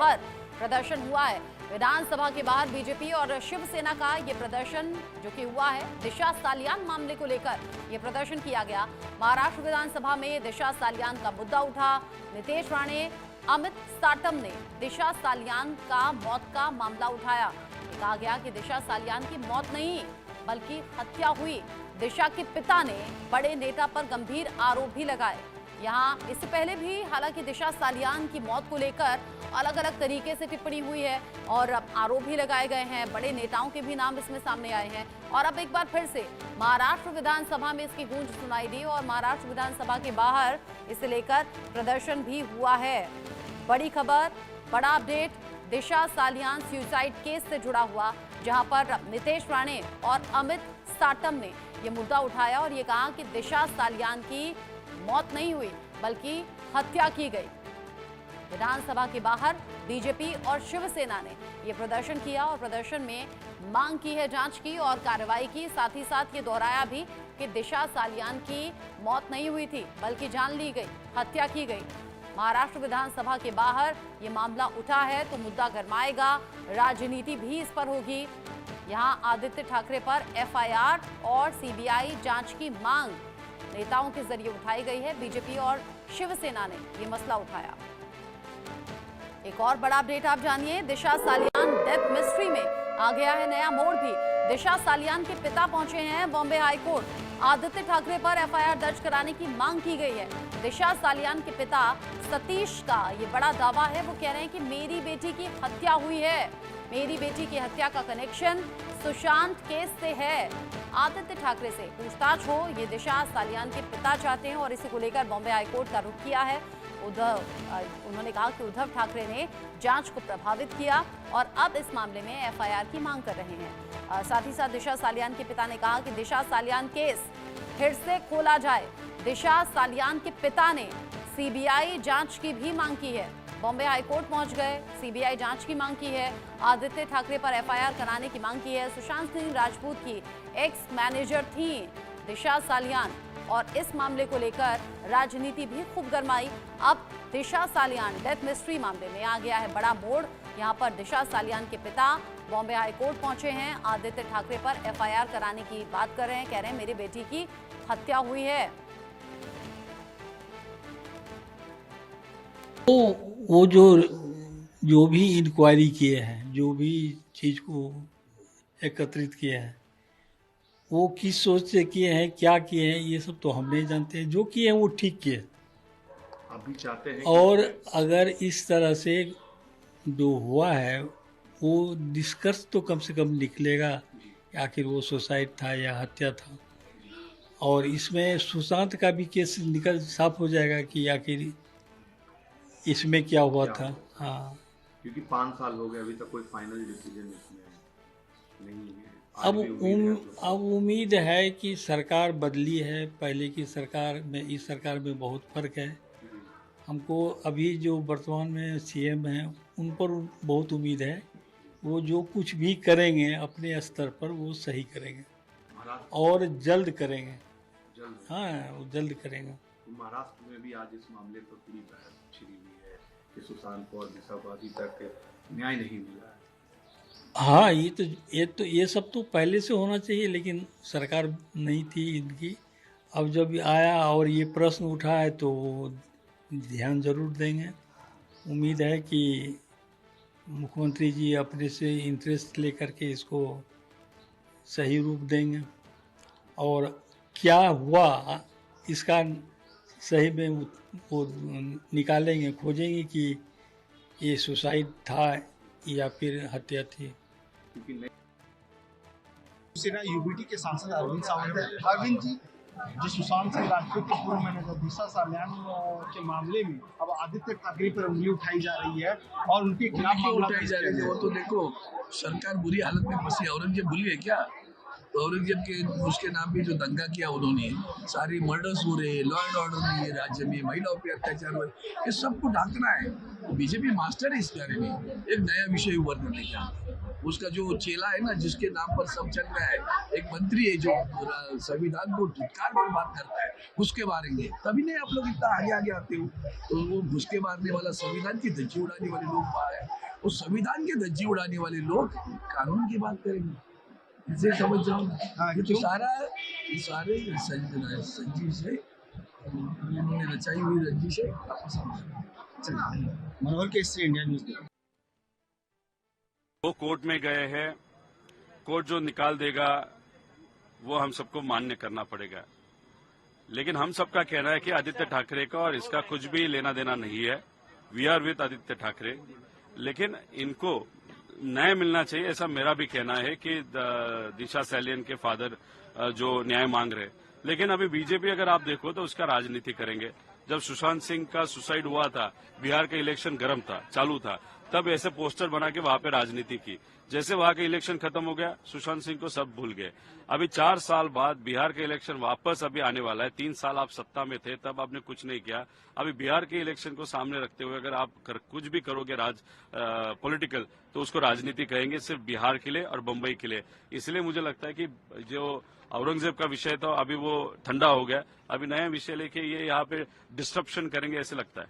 बाहर प्रदर्शन हुआ है। विधानसभा के बाहर बीजेपी और शिवसेना का ये प्रदर्शन जो कि हुआ है, दिशा सालियान मामले को लेकर ये प्रदर्शन किया गया। महाराष्ट्र विधानसभा में दिशा सालियान का मुद्दा उठा। नितेश राणे, अमित साटम ने दिशा सालियान का मौत का मामला उठाया। कहा गया कि दिशा सालियान की मौत नहीं बल्कि हत्या हुई। दिशा के पिता ने बड़े नेता पर गंभीर आरोप भी लगाए। यहाँ इससे पहले भी हालांकि दिशा सालियान की मौत को लेकर अलग अलग तरीके से टिप्पणी हुई है और आरोप भी लगाए गए हैं। बड़े नेताओं के भी नाम इसमें सामने आए हैं और अब एक बार फिर से महाराष्ट्र विधानसभा में इसकी गूंज सुनाई दी और महाराष्ट्र विधानसभा के बाहर इसे लेकर प्रदर्शन भी हुआ है। बड़ी खबर, बड़ा अपडेट दिशा सालियान सुसाइड केस से जुड़ा हुआ, जहां पर नितेश राणे और अमित साटम ने यह मुद्दा उठाया और ये कहा कि दिशा सालियान की मौत नहीं हुई बल्कि हत्या की गई। विधानसभा के बाहर बीजेपी और शिवसेना ने यह प्रदर्शन किया और प्रदर्शन में मांग की है जांच की और कार्रवाई की। साथ ही साथ ये दोहराया भी कि दिशा सालियान की मौत नहीं हुई थी बल्कि जान ली गई, हत्या की गई। महाराष्ट्र विधानसभा के बाहर ये मामला उठा है तो मुद्दा गरमाएगा, राजनीति भी इस पर होगी। यहां आदित्य ठाकरे पर एफआईआर और सीबीआई जांच की मांग नेताओं के जरिए उठाई गई है। बीजेपी और शिवसेना ने ये मसला उठाया। एक और बड़ा अपडेट आप जानिए, दिशा सालियान डेथ मिस्ट्री में आ गया है नया मोड़ भी। दिशा सालियान के पिता पहुंचे हैं बॉम्बे हाईकोर्ट। आदित्य ठाकरे पर एफआईआर दर्ज कराने की मांग की गई है। दिशा सालियान के पिता सतीश का ये बड़ा दावा है, वो कह रहे हैं कि मेरी बेटी की हत्या हुई है। मेरी बेटी की हत्या का कनेक्शन सुशांत केस से है। आदित्य ठाकरे से पूछताछ हो, ये दिशा सालियान के पिता चाहते हैं और इसी को लेकर बॉम्बे हाईकोर्ट का रुख किया है। उन्होंने कहा कि उद्धव ठाकरे ने जांच को प्रभावित किया और अब इस मामले में एफआईआर की मांग कर रहे हैं। साथ ही साथ दिशा सालियान के पिता ने कहा कि दिशा सालियान केस फिर से खोला जाए। दिशा सालियान के पिता ने सीबीआई जांच की भी मांग की है। बॉम्बे हाईकोर्ट पहुंच गए, सीबीआई जांच की मांग की है। आदित्य ठाकरे पर एफआईआर कराने की मांग की है। सुशांत सिंह राजपूत की एक्स मैनेजर थी दिशा सालियान और इस मामले को लेकर राजनीति भी खूब गरमाई। अब दिशा सालियान डेथ मिस्ट्री मामले में आ गया है बड़ा मोड़। यहां पर दिशा सालियान के पिता बॉम्बे हाईकोर्ट पहुंचे हैं, आदित्य ठाकरे पर एफआईआर कराने की बात कर रहे हैं। कह रहे हैं मेरी बेटी की हत्या हुई है। तो वो जो भी इंक्वायरी किए हैं, जो भी चीज को एकत्रित किए हैं, वो किस सोच से किए हैं, क्या किए हैं, ये सब तो हम नहीं जानते। जो किए हैं वो ठीक किए। अभी चाहते हैं और अगर इस तरह से जो हुआ है वो निष्कर्ष तो कम से कम निकलेगा कि आखिर वो सुसाइड था या हत्या था। और इसमें सुशांत का भी केस निकल साफ हो जाएगा कि आखिर इसमें क्या हुआ था। हाँ, क्योंकि 5 साल हो गए, अभी तक कोई फाइनल डिसीजन इसमें नहीं है। अब उम्मीद है कि सरकार बदली है, पहले की सरकार में इस सरकार में बहुत फर्क है। हमको अभी जो वर्तमान में सीएम हैं उन पर बहुत उम्मीद है। वो जो कुछ भी करेंगे अपने स्तर पर वो सही करेंगे और जल्द करेंगे। हाँ, वो जल्द करेंगे। महाराष्ट्र में भी आज इस मामले पर पूरी बहस छिड़ी हुई है कि सुशांत को और दिशा को अभी तक न्याय नहीं मिला है। हाँ, ये सब तो पहले से होना चाहिए, लेकिन सरकार नहीं थी इनकी। अब जब आया और ये प्रश्न उठा है तो ध्यान जरूर देंगे। उम्मीद है कि मुख्यमंत्री जी अपने से इंटरेस्ट लेकर के इसको सही रूप देंगे और क्या हुआ इसका सही में वो निकालेंगे, खोजेंगे कि ये सुसाइड था या फिर हत्या थी। सेना यूबीटी के सांसद अरविंद सावंत है। अरविंद जी, जो सुशांत सिंह राजपूत के पूर्व मैनेजर दिशा सालियान के मामले में अब आदित्य ठाकरे पर उंगली उठाई जा रही है और उनके खिलाफ मामला उठाई जा रही है। वो तो देखो, सरकार बुरी हालत में फंसी है। औरंगजेब भूली है क्या? तो औरंगजेब के उसके नाम पे जो दंगा किया उन्होंने, सारी मर्डर्स हो रहे, लॉ एंड ऑर्डर नहीं है राज्य में, महिलाओं पे अत्याचार हो रहे, ये सबको ढांकना है। तो बीजेपी मास्टर है इस बारे में। एक नया विषय उभरने का, उसका जो चेला है ना, जिसके नाम पर सब चल रहा है, एक मंत्री है जो संविधान को धिक्कार पर बात करता है, घुसके मारेंगे, तभी नहीं आप लोग इतना आगे आगे आते हो। तो वो घुसके मारने वाला, संविधान की धज्जी उड़ाने वाले लोग बाहर है, उस संविधान के धज्जी उड़ाने वाले लोग कानून की बात करेंगे, इसे समझ जाओ। ये तो सारे संजीव से उन्होंने रचाई हुई रंजिश है, आपको समझ। मनोहर केसरी, इंडिया न्यूज। वो कोर्ट में गए हैं, कोर्ट जो निकाल देगा वो हम सबको मान्य करना पड़ेगा। लेकिन हम सबका कहना है कि आदित्य ठाकरे का और इसका कुछ भी लेना देना नहीं है। We are with Aditya Thackeray, लेकिन इनको न्याय मिलना चाहिए, ऐसा मेरा भी कहना है कि दिशा सैलियन के फादर जो न्याय मांग रहे। लेकिन अभी बीजेपी अगर आप देखो तो उसका राजनीति करेंगे। जब सुशांत सिंह का सुसाइड हुआ था, बिहार का इलेक्शन गर्म था, चालू था, तब ऐसे पोस्टर बना के वहां पे राजनीति की। जैसे वहां का इलेक्शन खत्म हो गया, सुशांत सिंह को सब भूल गए। अभी 4 साल बाद बिहार का इलेक्शन वापस अभी आने वाला है। 3 साल आप सत्ता में थे, तब आपने कुछ नहीं किया। अभी बिहार के इलेक्शन को सामने रखते हुए अगर आप कुछ भी करोगे पॉलिटिकल, तो उसको राजनीति कहेंगे, सिर्फ बिहार के लिए और बंबई के लिए। इसलिए मुझे लगता है कि जो औरंगजेब का विषय था अभी वो ठंडा हो गया। अभी नया विषय लेके ये यहाँ पे डिस्ट्रप्शन करेंगे ऐसे लगता है।